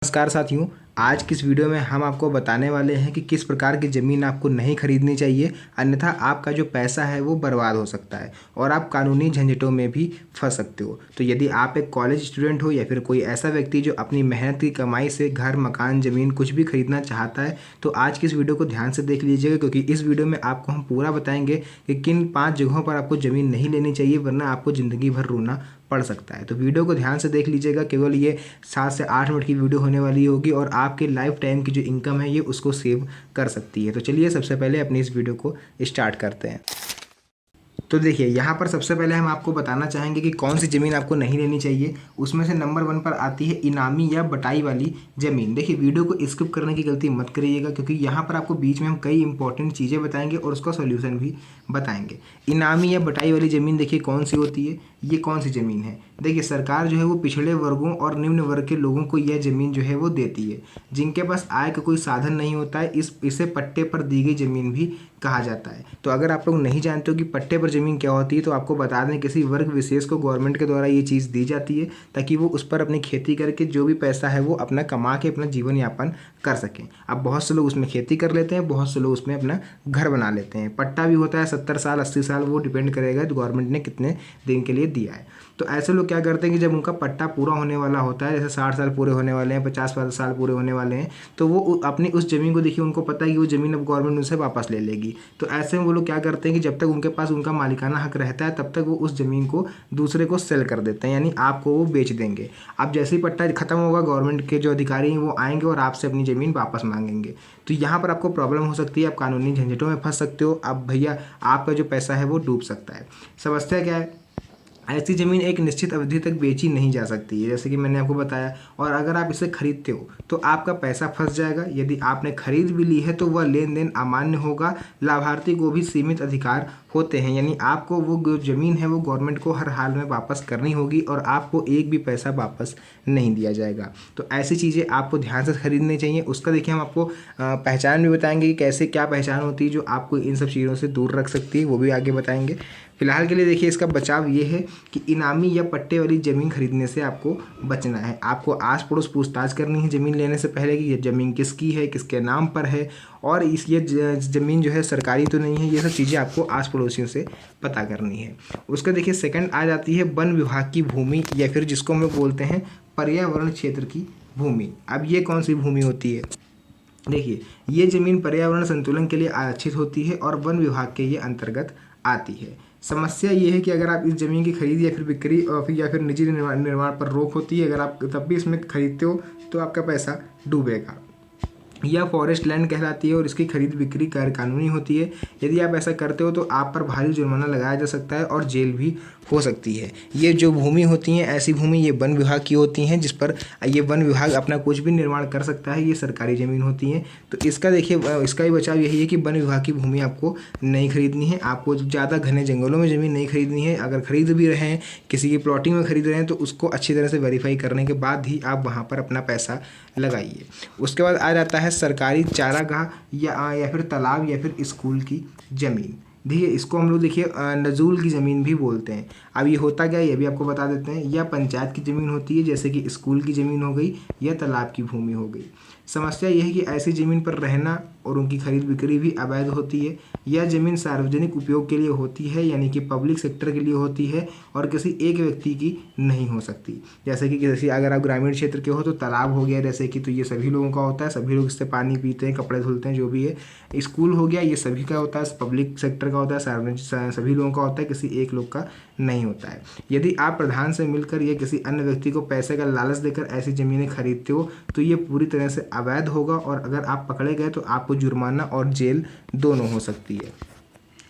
नमस्कार साथियों। आज की इस वीडियो में हम आपको बताने वाले हैं कि किस प्रकार की ज़मीन आपको नहीं खरीदनी चाहिए, अन्यथा आपका जो पैसा है वो बर्बाद हो सकता है और आप कानूनी झंझटों में भी फंस सकते हो। तो यदि आप एक कॉलेज स्टूडेंट हो या फिर कोई ऐसा व्यक्ति जो अपनी मेहनत की कमाई से घर, मकान, ज़मीन कुछ भी खरीदना चाहता है, तो आज की इस वीडियो को ध्यान से देख लीजिएगा, क्योंकि इस वीडियो में आपको हम पूरा बताएंगे कि किन 5 जगहों पर आपको ज़मीन नहीं लेनी चाहिए, वरना आपको ज़िंदगी भर रोना पड़ सकता है। तो वीडियो को ध्यान से देख लीजिएगा। केवल ये 7 से 8 मिनट की वीडियो होने वाली होगी और आपके लाइफ टाइम की जो इनकम है ये उसको सेव कर सकती है। तो चलिए सबसे पहले अपनी इस वीडियो को स्टार्ट करते हैं। तो देखिए, यहाँ पर सबसे पहले हम आपको बताना चाहेंगे कि कौन सी ज़मीन आपको नहीं लेनी चाहिए। उसमें से नंबर 1 पर आती है इनामी या बटाई वाली ज़मीन। देखिए, वीडियो को स्किप करने की गलती मत करिएगा, क्योंकि यहाँ पर आपको बीच में हम कई इंपॉर्टेंट चीज़ें बताएंगे और उसका सॉल्यूशन भी बताएंगे। इनामी या बटाई वाली ज़मीन देखिए कौन सी होती है, ये कौन सी ज़मीन है। देखिए, सरकार जो है वो पिछड़े वर्गों और निम्न वर्ग के लोगों को यह ज़मीन जो है वो देती है, जिनके पास आय का कोई साधन नहीं होता है। इसे पट्टे पर दी गई ज़मीन भी कहा जाता है। तो अगर आप लोग नहीं जानते हो कि पट्टे पर ज़मीन क्या होती है, तो आपको बता दें, किसी वर्ग विशेष को गवर्नमेंट के द्वारा ये चीज़ दी जाती है ताकि वो उस पर अपनी खेती करके जो भी पैसा है वो अपना कमा के अपना जीवन यापन कर सकें। अब बहुत से लोग उसमें खेती कर लेते हैं, बहुत से लोग उसमें अपना घर बना लेते हैं। पट्टा भी होता है 70 साल 80 साल, वो डिपेंड करेगा तो गवर्नमेंट ने कितने दिन के लिए दिया है। तो ऐसे लोग क्या करते हैं कि जब उनका पट्टा पूरा होने वाला होता है, जैसे 60 साल पूरे होने वाले हैं, 50 साल पूरे होने वाले हैं, तो वो अपनी उस ज़मीन को देखिए, उनको पता है कि वो ज़मीन अब गवर्नमेंट उनसे वापस ले लेगी। तो ऐसे में वो लोग क्या करते हैं कि जब तक उनके पास उनका मालिकाना हक रहता है, तब तक वो उस ज़मीन को दूसरे को सेल कर देते हैं, यानी आपको वो बेच देंगे। अब जैसे ही पट्टा खत्म होगा, गवर्नमेंट के जो अधिकारी हैं वो आएंगे और आपसे अपनी ज़मीन वापस मांगेंगे। तो यहाँ पर आपको प्रॉब्लम हो सकती है, आप कानूनी झंझटों में फंस सकते हो। अब भैया आपका जो पैसा है वो डूब सकता है। समस्या क्या है, ऐसी ज़मीन एक निश्चित अवधि तक बेची नहीं जा सकती है, जैसे कि मैंने आपको बताया। और अगर आप इसे खरीदते हो तो आपका पैसा फंस जाएगा। यदि आपने खरीद भी ली है तो वह लेन देन अमान्य होगा। लाभार्थी को भी सीमित अधिकार होते हैं, यानी आपको वो ज़मीन है वो गवर्नमेंट को हर हाल में वापस करनी होगी और आपको एक भी पैसा वापस नहीं दिया जाएगा। तो ऐसी चीज़ें आपको ध्यान से खरीदनी चाहिए। उसका देखिए हम आपको पहचान भी बताएंगे कि कैसे क्या पहचान होती है जो आपको इन सब चीज़ों से दूर रख सकती है, वो भी आगे बताएंगे। फिलहाल के लिए देखिए, इसका बचाव ये है कि इनामी या पट्टे वाली ज़मीन खरीदने से आपको बचना है। आपको आस पड़ोस पूछताछ करनी है ज़मीन लेने से पहले कि ये ज़मीन किसकी है, किसके नाम पर है, और ये ज़मीन जो है सरकारी तो नहीं है। ये सब चीज़ें आपको आस पड़ोसियों से पता करनी है। उसका देखिए सेकंड आ जाती है वन विभाग की भूमि, या फिर जिसको हम लोग बोलते हैं पर्यावरण क्षेत्र की भूमि। अब ये कौन सी भूमि होती है, देखिए, ये ज़मीन पर्यावरण संतुलन के लिए आरक्षित होती है और वन विभाग के ये अंतर्गत आती है। समस्या ये है कि अगर आप इस ज़मीन की खरीद या फिर बिक्री या फिर निजी निर्माण पर रोक होती है, अगर आप तब भी इसमें खरीदते हो तो आपका पैसा डूबेगा। यह फॉरेस्ट लैंड कहलाती है और इसकी खरीद बिक्री गैर कानूनी होती है। यदि आप ऐसा करते हो तो आप पर भारी जुर्माना लगाया जा सकता है और जेल भी हो सकती है। ये जो भूमि होती हैं, ऐसी भूमि ये वन विभाग की होती हैं, जिस पर ये वन विभाग अपना कुछ भी निर्माण कर सकता है। ये सरकारी ज़मीन होती हैं। तो इसका देखिए, इसका भी बचाव यही है कि वन विभाग की भूमि आपको नहीं खरीदनी है। आपको ज़्यादा घने जंगलों में ज़मीन नहीं खरीदनी है। अगर खरीद भी रहे हैं, किसी की प्लॉटिंग में खरीद रहे हैं, तो उसको अच्छी तरह से वेरीफाई करने के बाद ही आप वहाँ पर अपना पैसा लगाइए। उसके बाद आ जाता है सरकारी चारागाह या फिर तालाब या फिर स्कूल की ज़मीन। देखिए, इसको हम लोग देखिए नजूल की ज़मीन भी बोलते हैं। अब ये होता क्या है ये भी आपको बता देते हैं। यह पंचायत की ज़मीन होती है, जैसे कि स्कूल की ज़मीन हो गई या तालाब की भूमि हो गई। समस्या यह है कि ऐसी ज़मीन पर रहना और उनकी खरीद बिक्री भी अवैध होती है। यह ज़मीन सार्वजनिक उपयोग के लिए होती है, यानी कि पब्लिक सेक्टर के लिए होती है और किसी एक व्यक्ति की नहीं हो सकती। जैसे अगर आप ग्रामीण क्षेत्र के हो तो तालाब हो गया, जैसे कि, तो ये सभी लोगों का होता है, सभी लोग इससे पानी पीते हैं, कपड़े धुलते हैं, जो भी है। स्कूल हो गया, ये सभी का होता है, पब्लिक सेक्टर का होता है, सार्वजनिक सभी लोगों का होता है, किसी एक लोग का नहीं होता है। यदि आप प्रधान से मिलकर या किसी अन्य व्यक्ति को पैसे का लालच देकर ऐसी ज़मीनें खरीदते हो तो ये पूरी तरह से अवैध होगा, और अगर आप पकड़े गए तो आपको जुर्माना और जेल दोनों हो सकती है।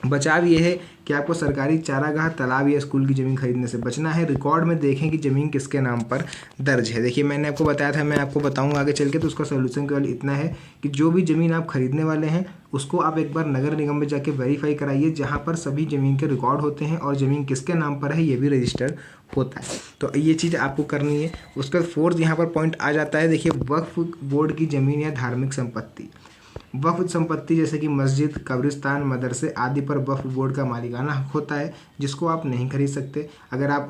बचाव ये है कि आपको सरकारी चारागाह, तालाब या स्कूल की ज़मीन खरीदने से बचना है। रिकॉर्ड में देखें कि ज़मीन किसके नाम पर दर्ज है। देखिए, मैंने आपको बताया था, मैं आपको बताऊंगा आगे चल के, तो उसका सोल्यूशन केवल इतना है कि जो भी ज़मीन आप खरीदने वाले हैं उसको आप एक बार नगर निगम में जाके वेरीफाई कराइए, जहाँ पर सभी ज़मीन के रिकॉर्ड होते हैं और ज़मीन किसके नाम पर है ये भी रजिस्टर होता है। तो ये चीज़ आपको करनी है। उसका फोर्थ यहाँ पर पॉइंट आ जाता है, देखिए, वक्फ बोर्ड की ज़मीन या धार्मिक संपत्ति। वक्फ संपत्ति जैसे कि मस्जिद, कब्रिस्तान, मदरसे आदि पर वक्फ बोर्ड का मालिकाना हक होता है, जिसको आप नहीं खरीद सकते। अगर आप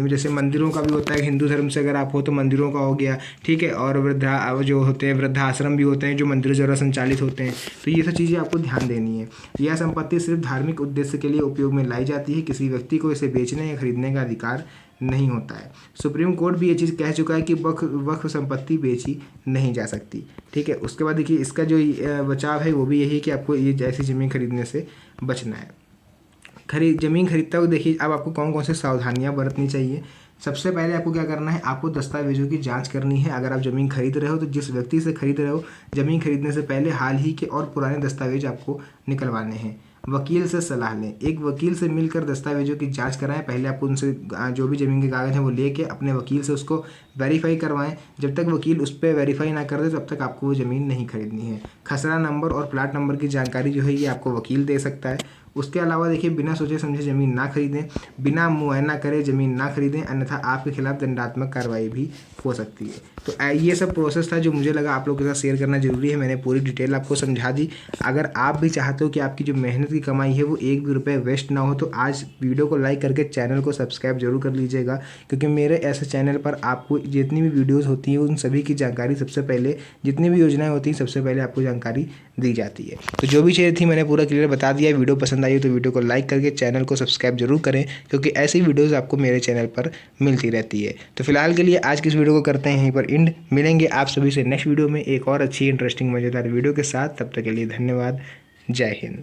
जैसे मंदिरों का भी होता है, हिंदू धर्म से अगर आप हो तो मंदिरों का हो गया, ठीक है। और जो होते हैं वृद्धाश्रम भी होते हैं जो मंदिरों द्वारा संचालित होते हैं, तो ये सब चीज़ें आपको ध्यान देनी है। यह संपत्ति सिर्फ धार्मिक उद्देश्य के लिए उपयोग में लाई जाती है, किसी व्यक्ति को इसे बेचने या खरीदने का अधिकार नहीं होता है। सुप्रीम कोर्ट भी ये चीज़ कह चुका है कि वक्फ संपत्ति बेची नहीं जा सकती, ठीक है। उसके बाद देखिए इसका जो बचाव है वो भी यही है कि आपको ये ऐसी ज़मीन खरीदने से बचना है। ज़मीन खरीदता हुआ देखिए अब आपको कौन कौन सी सावधानियां बरतनी चाहिए। सबसे पहले आपको क्या करना है, आपको दस्तावेजों की जांच करनी है। अगर आप ज़मीन खरीद रहे हो तो जिस व्यक्ति से खरीद रहे हो, ज़मीन खरीदने से पहले हाल ही के और पुराने दस्तावेज आपको निकलवाने हैं। वकील से सलाह लें, एक वकील से मिलकर दस्तावेजों की जांच कराएं। पहले आपको उनसे जो भी ज़मीन के कागज़ हैं वो लेके अपने वकील से उसको वेरीफाई करवाएं। जब तक वकील उस पर वेरीफाई ना कर दे तब तक आपको वो ज़मीन नहीं खरीदनी है। खसरा नंबर और प्लाट नंबर की जानकारी जो है ये आपको वकील दे सकता है। उसके अलावा देखिए बिना सोचे समझे ज़मीन ना खरीदें, बिना मुआयना करे ज़मीन ना खरीदें, अन्यथा आपके खिलाफ दंडात्मक कार्रवाई भी हो सकती है। तो ये सब प्रोसेस था जो मुझे लगा आप लोगों के साथ शेयर करना जरूरी है। मैंने पूरी डिटेल आपको समझा दी। अगर आप भी चाहते हो कि आपकी जो मेहनत की कमाई है वो एक भी रुपये वेस्ट ना हो, तो आज वीडियो को लाइक करके चैनल को सब्सक्राइब जरूर कर लीजिएगा, क्योंकि मेरे ऐसे चैनल पर आपको जितनी भी वीडियोज़ होती हैं उन सभी की जानकारी सबसे पहले, जितनी भी योजनाएँ होती हैं सबसे पहले आपको जानकारी दी जाती है। तो जो भी चीज़ें थी मैंने पूरा क्लियर बता दिया। वीडियो पसंद आई हो तो वीडियो को लाइक करके चैनल को सब्सक्राइब जरूर करें, क्योंकि ऐसी वीडियोस आपको मेरे चैनल पर मिलती रहती है। तो फिलहाल के लिए आज की इस वीडियो को करते हैं यहीं पर एंड। मिलेंगे आप सभी से नेक्स्ट वीडियो में एक और अच्छी इंटरेस्टिंग मज़ेदार वीडियो के साथ। तब तक के लिए धन्यवाद। जय हिंद।